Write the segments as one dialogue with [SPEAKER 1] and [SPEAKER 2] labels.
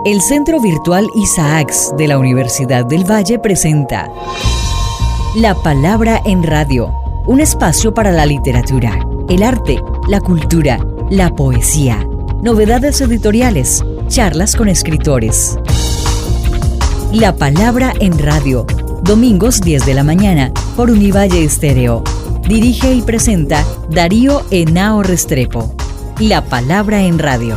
[SPEAKER 1] El Centro Virtual Isaacs de la Universidad del Valle presenta La Palabra en Radio, un espacio para la literatura, el arte, la cultura, la poesía, novedades editoriales, charlas con escritores. La Palabra en Radio, domingos 10 de la mañana por Univalle Estéreo. Dirige y presenta Darío Henao Restrepo. La Palabra en Radio.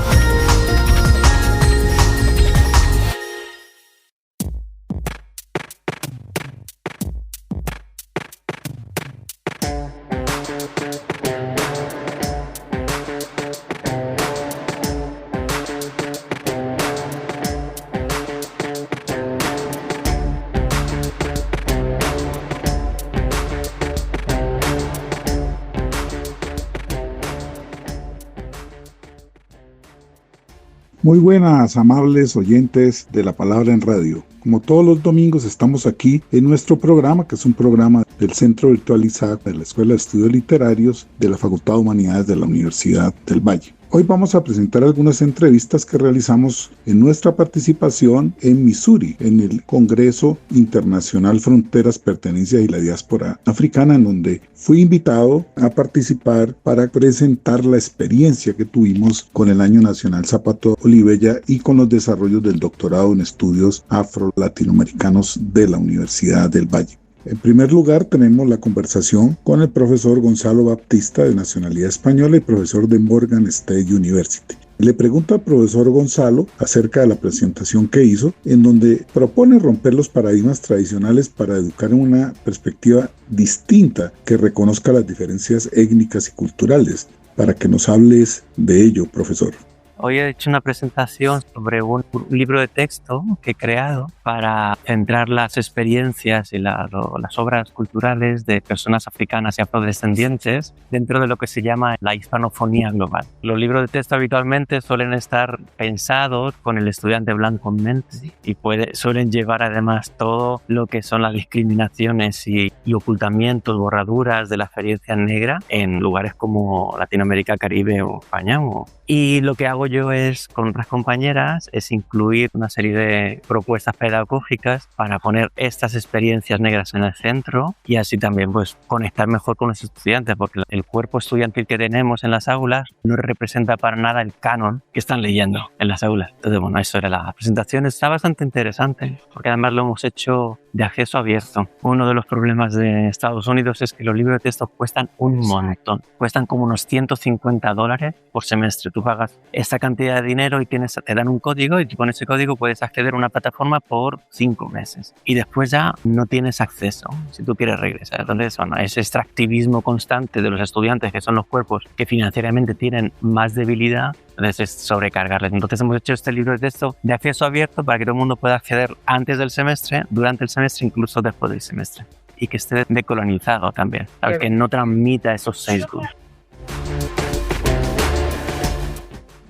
[SPEAKER 2] Muy buenas, amables oyentes de La Palabra en Radio. Como todos los domingos estamos aquí en nuestro programa, que es un programa del Centro Virtual Isaac de la Escuela de Estudios Literarios de la Facultad de Humanidades de la Universidad del Valle. Hoy vamos a presentar algunas entrevistas que realizamos en nuestra participación en Missouri, en el Congreso Internacional Fronteras, Pertenencias y la Diáspora Africana, en donde fui invitado a participar para presentar la experiencia que tuvimos con el Año Nacional Zapato Olivella y con los desarrollos del doctorado en estudios afro-latinoamericanos de la Universidad del Valle. En primer lugar, tenemos la conversación con el profesor Gonzalo Baptista, de nacionalidad española y profesor de Morgan State University. Le pregunto al profesor Gonzalo acerca de la presentación que hizo, en donde propone romper los paradigmas tradicionales para educar en una perspectiva distinta que reconozca las diferencias étnicas y culturales. Para que nos hables de ello, profesor.
[SPEAKER 3] Hoy he hecho una presentación sobre un libro de texto que he creado para centrar las experiencias y las obras culturales de personas africanas y afrodescendientes dentro de lo que se llama la hispanofonía global. Los libros de texto habitualmente suelen estar pensados con el estudiante blanco en mente y suelen llevar además todo lo que son las discriminaciones y ocultamientos, borraduras de la experiencia negra en lugares como Latinoamérica, Caribe o España. Y lo que hago yo con otras compañeras es incluir una serie de propuestas pedagógicas para poner estas experiencias negras en el centro y así también pues conectar mejor con los estudiantes, porque el cuerpo estudiantil que tenemos en las aulas no representa para nada el canon que están leyendo en las aulas. Entonces, bueno, eso era la presentación. Está bastante interesante porque además lo hemos hecho de acceso abierto. Uno de los problemas de Estados Unidos es que los libros de texto cuestan un montón. Cuestan como unos $150 por semestre. Tú pagas esta cantidad de dinero y te dan un código y tú con ese código puedes acceder a una plataforma por 5 meses. Y después ya no tienes acceso si tú quieres regresar. Entonces, bueno, ese extractivismo constante de los estudiantes, que son los cuerpos que financieramente tienen más debilidad, entonces es sobrecargarles. Entonces hemos hecho este libro de texto de acceso abierto para que todo el mundo pueda acceder antes del semestre, durante el semestre, incluso después del semestre. Y que esté decolonizado también, ¿sabes? Que no transmita esos sesgos.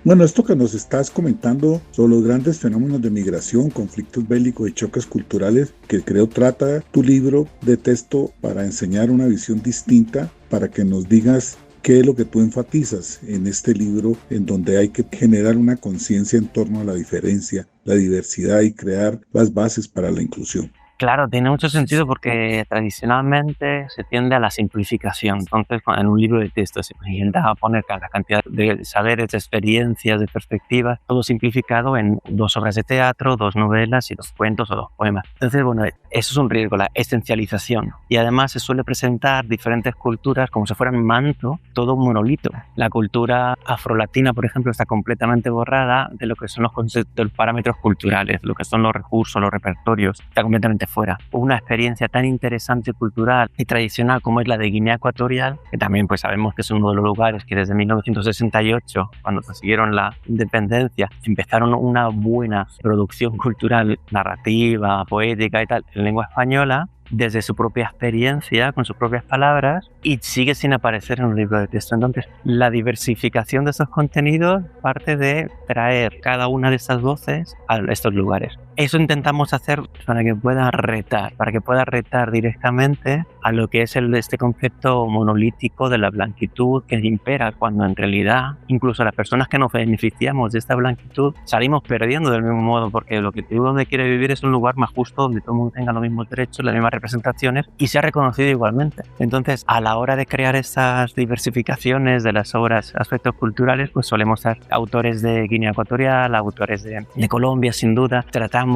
[SPEAKER 2] Bueno, esto que nos estás comentando sobre los grandes fenómenos de migración, conflictos bélicos y choques culturales, que creo trata tu libro de texto para enseñar una visión distinta, para que nos digas qué es lo que tú enfatizas en este libro, en donde hay que generar una conciencia en torno a la diferencia, la diversidad y crear las bases para la inclusión.
[SPEAKER 3] Claro, tiene mucho sentido porque tradicionalmente se tiende a la simplificación. Entonces, en un libro de texto se intenta poner cada cantidad de saberes, de experiencias, de perspectivas, todo simplificado en 2 obras de teatro, 2 novelas y 2 cuentos o 2 poemas. Entonces, bueno, eso es un riesgo, la esencialización. Y además se suele presentar diferentes culturas como si fueran manto, todo un monolito. La cultura afrolatina, por ejemplo, está completamente borrada de lo que son los conceptos, parámetros culturales, lo que son los recursos, los repertorios, está completamente fuera. Una experiencia tan interesante, cultural y tradicional como es la de Guinea Ecuatorial, que también pues sabemos que es uno de los lugares que desde 1968, cuando consiguieron la independencia, empezaron una buena producción cultural, narrativa, poética y tal, en lengua española, desde su propia experiencia, con sus propias palabras, y sigue sin aparecer en un libro de texto. Entonces, la diversificación de estos contenidos parte de traer cada una de esas voces a estos lugares. Eso intentamos hacer para que pueda retar directamente a lo que es este concepto monolítico de la blanquitud que impera, cuando en realidad incluso las personas que nos beneficiamos de esta blanquitud salimos perdiendo del mismo modo, porque lo que uno quiere vivir es un lugar más justo donde todo el mundo tenga los mismos derechos, las mismas representaciones y sea reconocido igualmente. Entonces, a la hora de crear estas diversificaciones de las obras, aspectos culturales, pues solemos ser autores de Guinea Ecuatorial, autores de Colombia, sin duda. Tratamos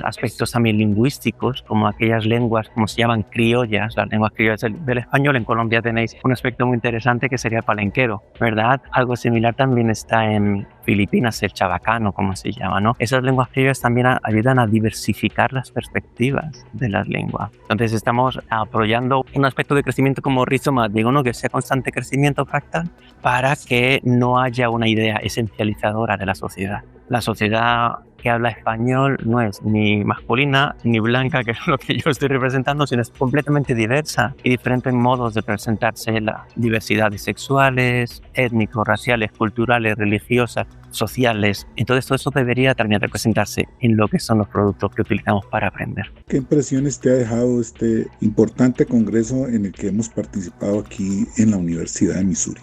[SPEAKER 3] aspectos también lingüísticos, como aquellas lenguas, como se llaman criollas, las lenguas criollas del español. En Colombia tenéis un aspecto muy interesante que sería el palenquero, ¿verdad? Algo similar también está en Filipinas, el chabacano, como se llama, ¿no? Esas lenguas criollas también ayudan a diversificar las perspectivas de las lenguas. Entonces estamos apoyando un aspecto de crecimiento como rizomático, ¿no? Que sea constante crecimiento fractal, para que no haya una idea esencializadora de la sociedad. La sociedad que habla español no es ni masculina ni blanca, que es lo que yo estoy representando, sino es completamente diversa y diferentes modos de presentarse, las diversidades sexuales, étnicos, raciales, culturales, religiosas, sociales. Entonces todo eso debería también representarse en lo que son los productos que utilizamos para aprender.
[SPEAKER 2] ¿Qué impresiones te ha dejado este importante congreso en el que hemos participado aquí en la Universidad de Missouri?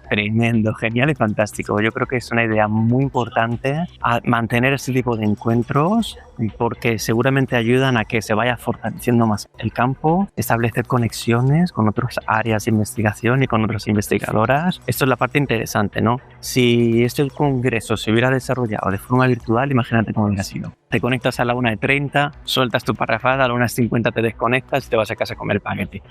[SPEAKER 3] Tremendo, genial y fantástico. Yo creo que es una idea muy importante a mantener este tipo de encuentros, porque seguramente ayudan a que se vaya fortaleciendo más el campo, establecer conexiones con otras áreas de investigación y con otras investigadoras. Esto es la parte interesante, ¿no? Si este congreso se hubiera desarrollado de forma virtual, imagínate cómo hubiera sido. Te conectas a la 1:30, sueltas tu parrafada, a la 1:50 te desconectas y te vas a casa a comer espagueti.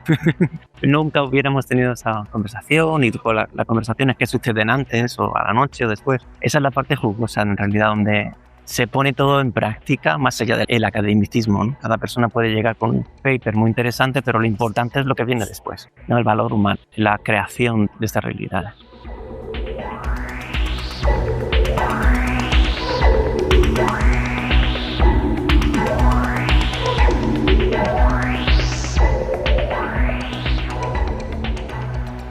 [SPEAKER 3] Nunca hubiéramos tenido esa conversación, y las conversaciones que suceden antes o a la noche o después. Esa es la parte jugosa, en realidad, donde se pone todo en práctica más allá del academicismo, ¿no? Cada persona puede llegar con un paper muy interesante, pero lo importante es lo que viene después, ¿no? El valor humano, la creación de estas realidades.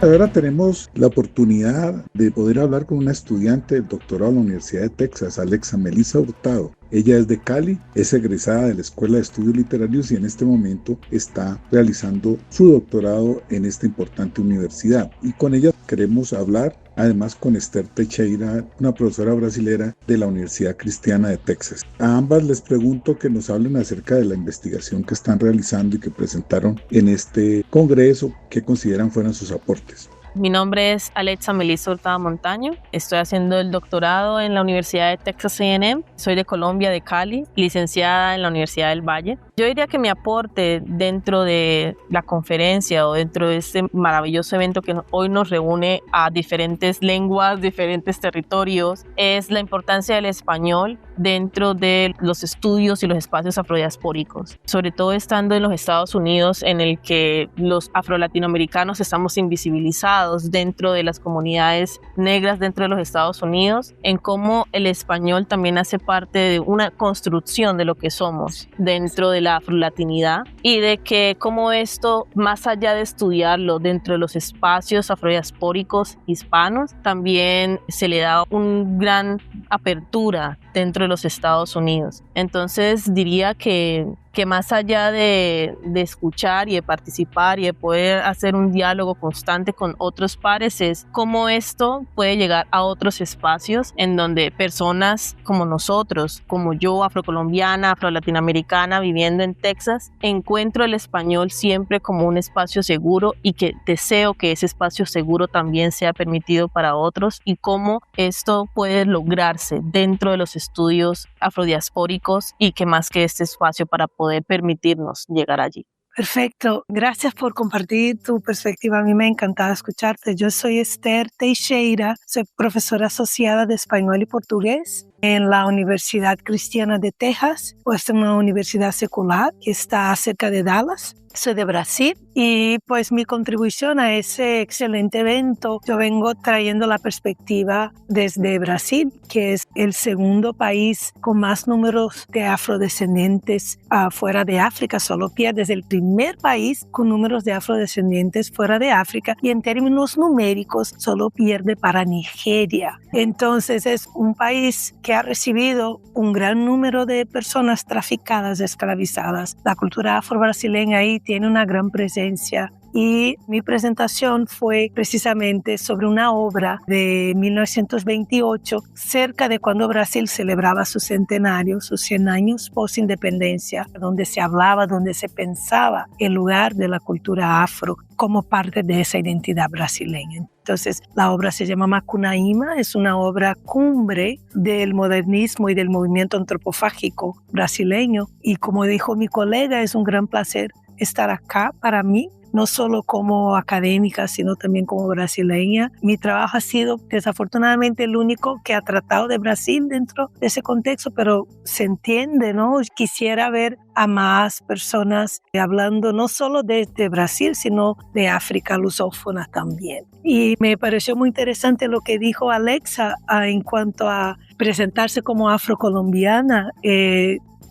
[SPEAKER 2] Ahora tenemos la oportunidad de poder hablar con una estudiante del doctorado en la Universidad de Texas, Alexa Melissa Hurtado. Ella es de Cali, es egresada de la Escuela de Estudios Literarios y en este momento está realizando su doctorado en esta importante universidad. Y con ella queremos hablar además con Esther Teixeira, una profesora brasilera de la Universidad Cristiana de Texas. A ambas les pregunto que nos hablen acerca de la investigación que están realizando y que presentaron en este congreso, que consideran fueron sus aportes.
[SPEAKER 4] Mi nombre es Alexa Melissa Hurtado Montaño. Estoy haciendo el doctorado en la Universidad de Texas A&M. Soy de Colombia, de Cali, licenciada en la Universidad del Valle. Yo diría que mi aporte dentro de la conferencia o dentro de este maravilloso evento que hoy nos reúne a diferentes lenguas, diferentes territorios, es la importancia del español dentro de los estudios y los espacios afrodiaspóricos. Sobre todo estando en los Estados Unidos, en el que los afrolatinoamericanos estamos invisibilizados dentro de las comunidades negras dentro de los Estados Unidos, en cómo el español también hace parte de una construcción de lo que somos dentro de la afrolatinidad, y de que cómo esto, más allá de estudiarlo dentro de los espacios afrodiaspóricos hispanos, también se le da una gran apertura dentro de los Estados Unidos. Entonces diría que más allá de escuchar y de participar y de poder hacer un diálogo constante con otros pares, es cómo esto puede llegar a otros espacios en donde personas como nosotros, como yo, afrocolombiana, afrolatinoamericana, viviendo en Texas, encuentro el español siempre como un espacio seguro, y que deseo que ese espacio seguro también sea permitido para otros, y cómo esto puede lograrse dentro de los estudios afrodiaspóricos, y que más que este espacio para poder permitirnos llegar allí.
[SPEAKER 5] Perfecto, gracias por compartir tu perspectiva. A mí me ha encantado escucharte. Yo soy Esther Teixeira, soy profesora asociada de español y portugués en la Universidad Cristiana de Texas, pues una universidad secular que está cerca de Dallas. Soy de Brasil y pues mi contribución a ese excelente evento, yo vengo trayendo la perspectiva desde Brasil, que es el segundo país con más números de afrodescendientes fuera de África. Solo pierdes el primer país con números de afrodescendientes fuera de África y en términos numéricos solo pierde para Nigeria. Entonces es un país que ha recibido un gran número de personas traficadas, esclavizadas. La cultura afro-brasileña ahí tiene una gran presencia y mi presentación fue precisamente sobre una obra de 1928, cerca de cuando Brasil celebraba su centenario, sus 100 años post-independencia, donde se hablaba, donde se pensaba el lugar de la cultura afro como parte de esa identidad brasileña. Entonces, la obra se llama Macunaíma, es una obra cumbre del modernismo y del movimiento antropofágico brasileño. Y como dijo mi colega, es un gran placer estar acá para mí, no solo como académica, sino también como brasileña. Mi trabajo ha sido desafortunadamente el único que ha tratado de Brasil dentro de ese contexto, pero se entiende, ¿no? Quisiera ver a más personas hablando no solo de Brasil, sino de África lusófona también. Y me pareció muy interesante lo que dijo Alexa en cuanto a presentarse como afrocolombiana.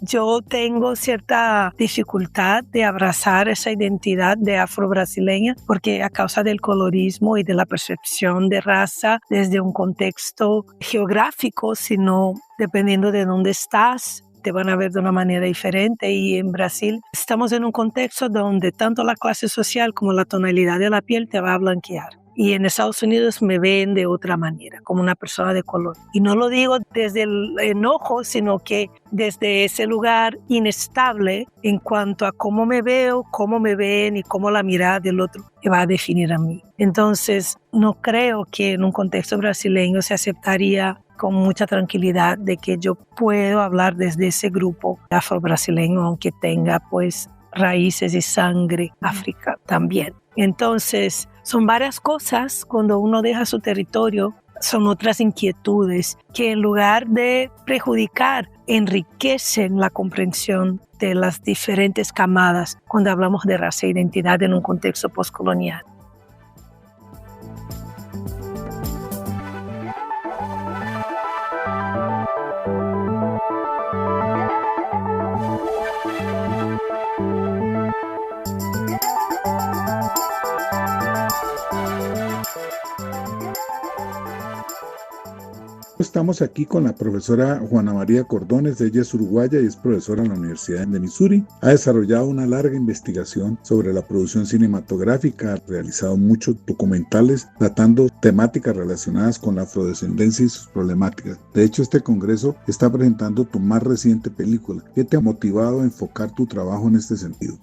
[SPEAKER 5] Yo tengo cierta dificultad de abrazar esa identidad de afro-brasileña porque a causa del colorismo y de la percepción de raza desde un contexto geográfico, sino dependiendo de dónde estás, te van a ver de una manera diferente. Y en Brasil estamos en un contexto donde tanto la clase social como la tonalidad de la piel te va a blanquear. Y en Estados Unidos me ven de otra manera, como una persona de color. Y no lo digo desde el enojo, sino que desde ese lugar inestable en cuanto a cómo me veo, cómo me ven y cómo la mirada del otro me va a definir a mí. Entonces, no creo que en un contexto brasileño se aceptaría con mucha tranquilidad de que yo puedo hablar desde ese grupo afro-brasileño, aunque tenga pues raíces y sangre africana también. Entonces, son varias cosas cuando uno deja su territorio, son otras inquietudes que en lugar de perjudicar, enriquecen la comprensión de las diferentes camadas cuando hablamos de raza e identidad en un contexto postcolonial.
[SPEAKER 2] Estamos aquí con la profesora Juana María Cordones. Ella es uruguaya y es profesora en la Universidad de Missouri. Ha desarrollado una larga investigación sobre la producción cinematográfica, ha realizado muchos documentales tratando temáticas relacionadas con la afrodescendencia y sus problemáticas. De hecho, este congreso está presentando tu más reciente película. ¿Qué te ha motivado a enfocar tu trabajo en este sentido?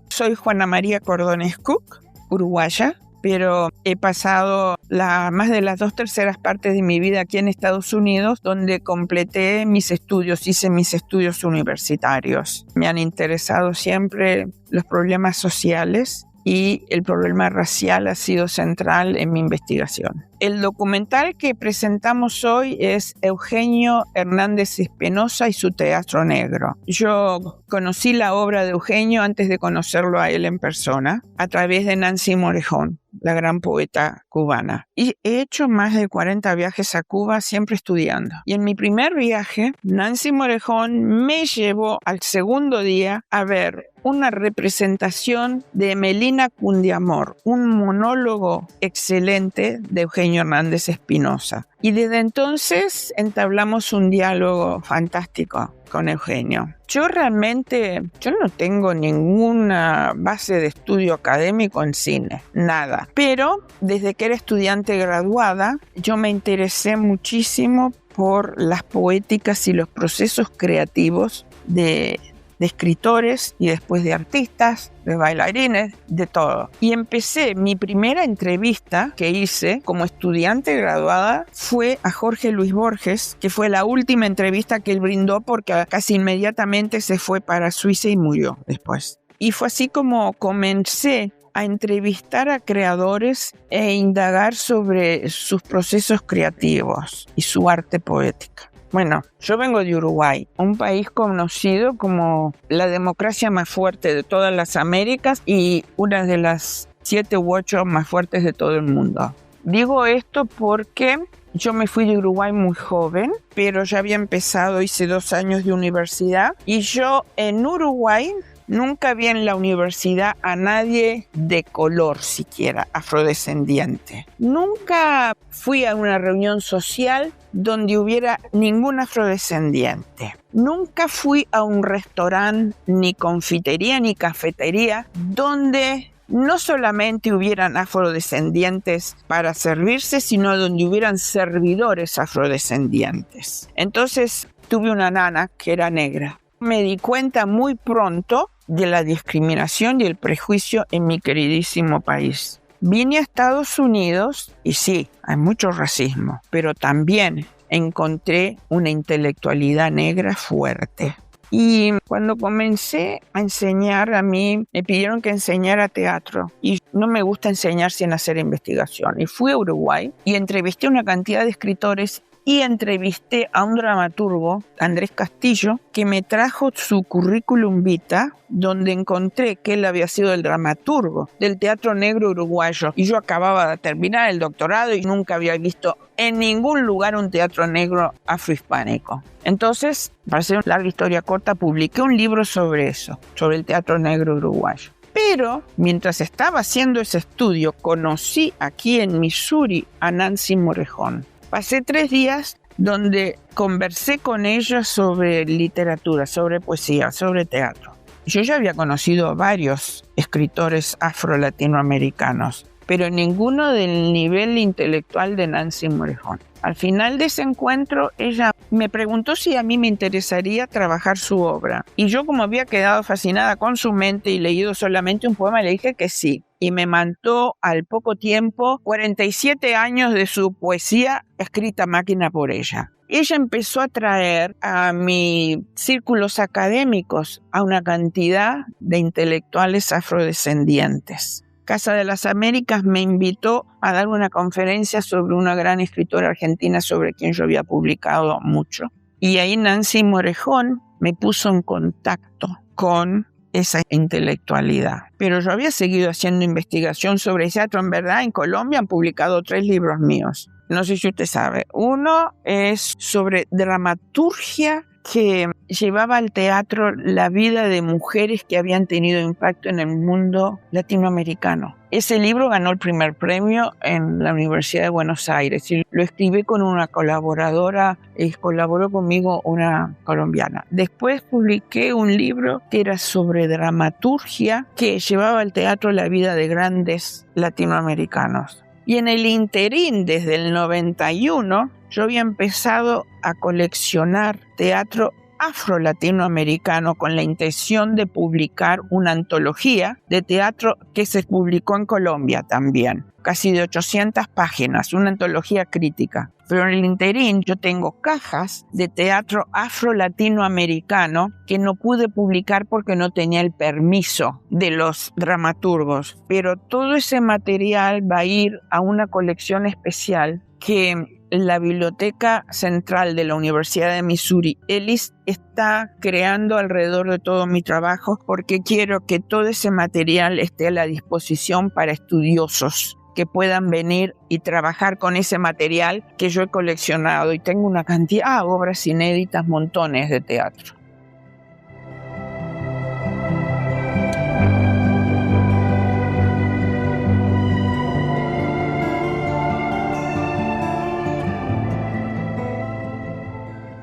[SPEAKER 6] Soy Juana María Cordones Cook, uruguaya, pero he pasado más de las 2/3 partes de mi vida aquí en Estados Unidos, donde completé mis estudios, hice mis estudios universitarios. Me han interesado siempre los problemas sociales y el problema racial ha sido central en mi investigación. El documental que presentamos hoy es Eugenio Hernández Espinosa y su Teatro Negro. Yo conocí la obra de Eugenio antes de conocerlo a él en persona, a través de Nancy Morejón, la gran poeta cubana. Y he hecho más de 40 viajes a Cuba, siempre estudiando. Y en mi primer viaje, Nancy Morejón me llevó al segundo día a ver una representación de Melina Cundiamor, un monólogo excelente de Eugenio Hernández Espinosa. Y desde entonces entablamos un diálogo fantástico con Eugenio. Yo no tengo ninguna base de estudio académico en cine, nada. Pero desde que era estudiante graduada, yo me interesé muchísimo por las poéticas y los procesos creativos de escritores y después de artistas, de bailarines, de todo. Y empecé, mi primera entrevista que hice como estudiante graduada fue a Jorge Luis Borges, que fue la última entrevista que él brindó porque casi inmediatamente se fue para Suiza y murió después. Y fue así como comencé a entrevistar a creadores e indagar sobre sus procesos creativos y su arte poética. Bueno, yo vengo de Uruguay, un país conocido como la democracia más fuerte de todas las Américas y una de las 7 u 8 más fuertes de todo el mundo. Digo esto porque yo me fui de Uruguay muy joven, pero ya había empezado, hice 2 años de universidad y yo en Uruguay nunca vi en la universidad a nadie de color siquiera, afrodescendiente. Nunca fui a una reunión social donde hubiera ningún afrodescendiente. Nunca fui a un restaurante, ni confitería, ni cafetería, donde no solamente hubieran afrodescendientes para servirse, sino donde hubieran servidores afrodescendientes. Entonces tuve una nana que era negra. Me di cuenta muy pronto de la discriminación y el prejuicio en mi queridísimo país. Vine a Estados Unidos y sí, hay mucho racismo, pero también encontré una intelectualidad negra fuerte. Y cuando comencé a enseñar, a mí me pidieron que enseñara teatro y no me gusta enseñar sin hacer investigación. Y fui a Uruguay y entrevisté una cantidad de escritores y entrevisté a un dramaturgo, Andrés Castillo, que me trajo su currículum vitae, donde encontré que él había sido el dramaturgo del teatro negro uruguayo. Y yo acababa de terminar el doctorado y nunca había visto en ningún lugar un teatro negro afrohispánico. Entonces, para hacer una larga historia corta, publiqué un libro sobre eso, sobre el teatro negro uruguayo. Pero mientras estaba haciendo ese estudio, conocí aquí en Missouri a Nancy Morejón. Pasé 3 días donde conversé con ella sobre literatura, sobre poesía, sobre teatro. Yo ya había conocido a varios escritores afro-latinoamericanos, pero ninguno del nivel intelectual de Nancy Morejón. Al final de ese encuentro, ella me preguntó si a mí me interesaría trabajar su obra. Y yo, como había quedado fascinada con su mente y leído solamente un poema, le dije que sí. Y me mandó al poco tiempo 47 años de su poesía escrita a máquina por ella. Ella empezó a traer a mis círculos académicos a una cantidad de intelectuales afrodescendientes. Casa de las Américas me invitó a dar una conferencia sobre una gran escritora argentina sobre quien yo había publicado mucho. Y ahí Nancy Morejón me puso en contacto con esa intelectualidad. Pero yo había seguido haciendo investigación sobre teatro. En verdad, en Colombia han publicado 3 libros míos. No sé si usted sabe. Uno es sobre dramaturgia que llevaba al teatro la vida de mujeres que habían tenido impacto en el mundo latinoamericano. Ese libro ganó el primer premio en la Universidad de Buenos Aires y lo escribí con una colaboradora, colaboró conmigo una colombiana. Después publiqué un libro que era sobre dramaturgia que llevaba al teatro la vida de grandes latinoamericanos. Y en el interín, desde el 91, yo había empezado a coleccionar teatro afro-latinoamericano con la intención de publicar una antología de teatro que se publicó en Colombia también, casi de 800 páginas, una antología crítica. Pero en el interín yo tengo cajas de teatro afro-latinoamericano que no pude publicar porque no tenía el permiso de los dramaturgos. Pero todo ese material va a ir a una colección especial que la Biblioteca Central de la Universidad de Missouri, Ellis, está creando alrededor de todo mi trabajo porque quiero que todo ese material esté a la disposición para estudiosos que puedan venir y trabajar con ese material que yo he coleccionado. Y tengo una cantidad de obras inéditas, montones de teatro.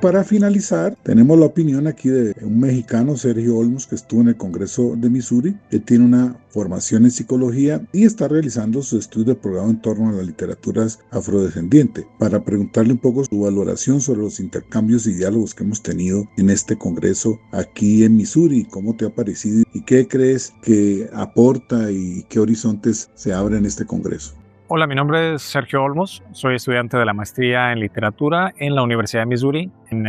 [SPEAKER 2] Para finalizar, tenemos la opinión aquí de un mexicano, Sergio Olmos, que estuvo en el Congreso de Missouri. Él tiene una formación en psicología y está realizando su estudio de programa en torno a las literaturas afrodescendientes, para preguntarle un poco su valoración sobre los intercambios y diálogos que hemos tenido en este Congreso aquí en Missouri. ¿Cómo te ha parecido y qué crees que aporta y qué horizontes se abren en este Congreso?
[SPEAKER 7] Hola, mi nombre es Sergio Olmos, soy estudiante de la maestría en literatura en la Universidad de Missouri, en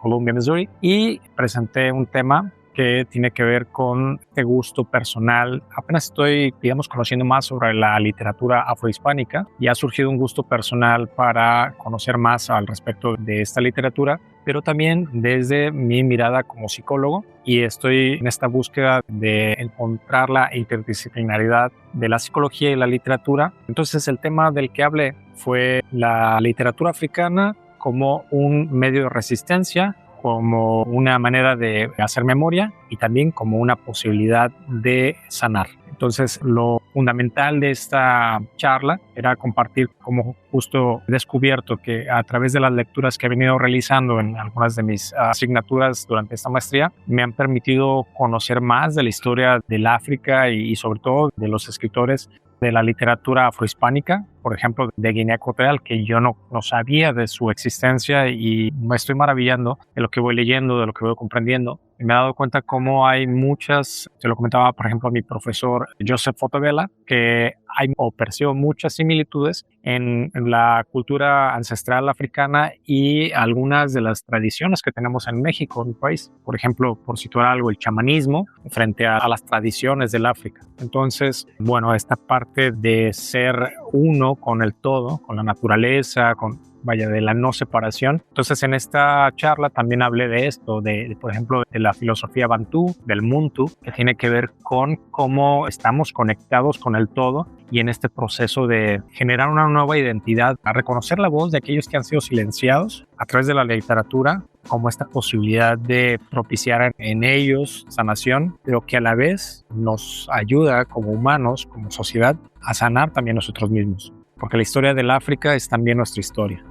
[SPEAKER 7] Columbia, Missouri, y presenté un tema que tiene que ver con este gusto personal. Apenas estoy, digamos, conociendo más sobre la literatura afrohispánica y ha surgido un gusto personal para conocer más al respecto de esta literatura, pero también desde mi mirada como psicólogo, y estoy en esta búsqueda de encontrar la interdisciplinaridad de la psicología y la literatura. Entonces el tema del que hablé fue la literatura africana como un medio de resistencia, como una manera de hacer memoria y también como una posibilidad de sanar. Entonces, lo fundamental de esta charla era compartir cómo justo he descubierto que a través de las lecturas que he venido realizando en algunas de mis asignaturas durante esta maestría, me han permitido conocer más de la historia del África y sobre todo de los escritores de la literatura afrohispánica, por ejemplo, de Guinea Ecuatorial, que yo no sabía de su existencia, y me estoy maravillando de lo que voy leyendo, de lo que voy comprendiendo. Y me he dado cuenta cómo hay muchas, se lo comentaba por ejemplo a mi profesor Joseph Fotovela, que hay o percibo muchas similitudes en la cultura ancestral africana y algunas de las tradiciones que tenemos en México, en mi país. Por ejemplo, por situar algo, el chamanismo frente a las tradiciones del África. Entonces, bueno, esta parte de ser uno con el todo, con la naturaleza, de la no separación. Entonces, en esta charla también hablé de esto, por ejemplo, de la filosofía Bantú, del Muntu, que tiene que ver con cómo estamos conectados con el todo y en este proceso de generar una nueva identidad, a reconocer la voz de aquellos que han sido silenciados a través de la literatura, como esta posibilidad de propiciar en ellos sanación, pero que a la vez nos ayuda como humanos, como sociedad, a sanar también nosotros mismos. Porque la historia del África es también nuestra historia.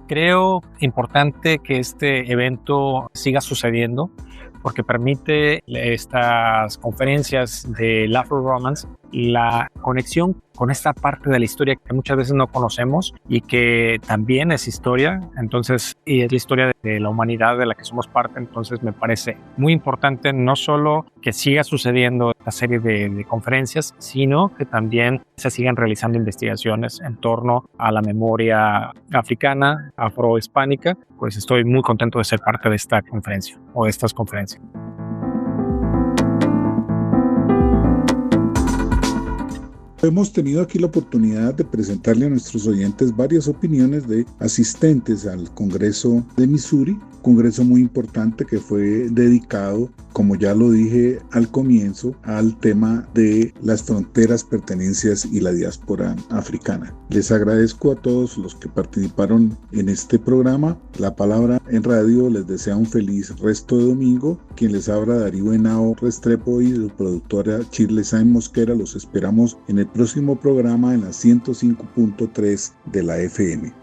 [SPEAKER 7] Creo importante que este evento siga sucediendo porque permite estas conferencias del Afro-Romance la conexión con esta parte de la historia que muchas veces no conocemos y que también es historia, entonces, y es la historia de la humanidad de la que somos parte. Entonces me parece muy importante no solo que siga sucediendo esta serie de conferencias, sino que también se sigan realizando investigaciones en torno a la memoria africana, afrohispánica. Pues estoy muy contento de ser parte de esta conferencia o de estas conferencias.
[SPEAKER 2] Hemos tenido aquí la oportunidad de presentarle a nuestros oyentes varias opiniones de asistentes al Congreso de Missouri, congreso muy importante que fue dedicado, como ya lo dije al comienzo, al tema de las fronteras, pertenencias y la diáspora africana. Les agradezco a todos los que participaron en este programa. La Palabra en Radio les desea un feliz resto de domingo. Quien les habla, Darío Henao Restrepo, y su productora Shirley Sainz Mosquera. Los esperamos en el próximo programa en la 105.3 de la FM.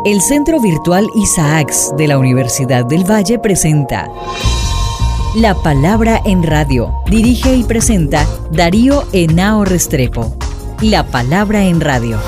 [SPEAKER 1] El Centro Virtual Isaacs de la Universidad del Valle presenta La Palabra en Radio. Dirige y presenta Darío Henao Restrepo. La Palabra en Radio.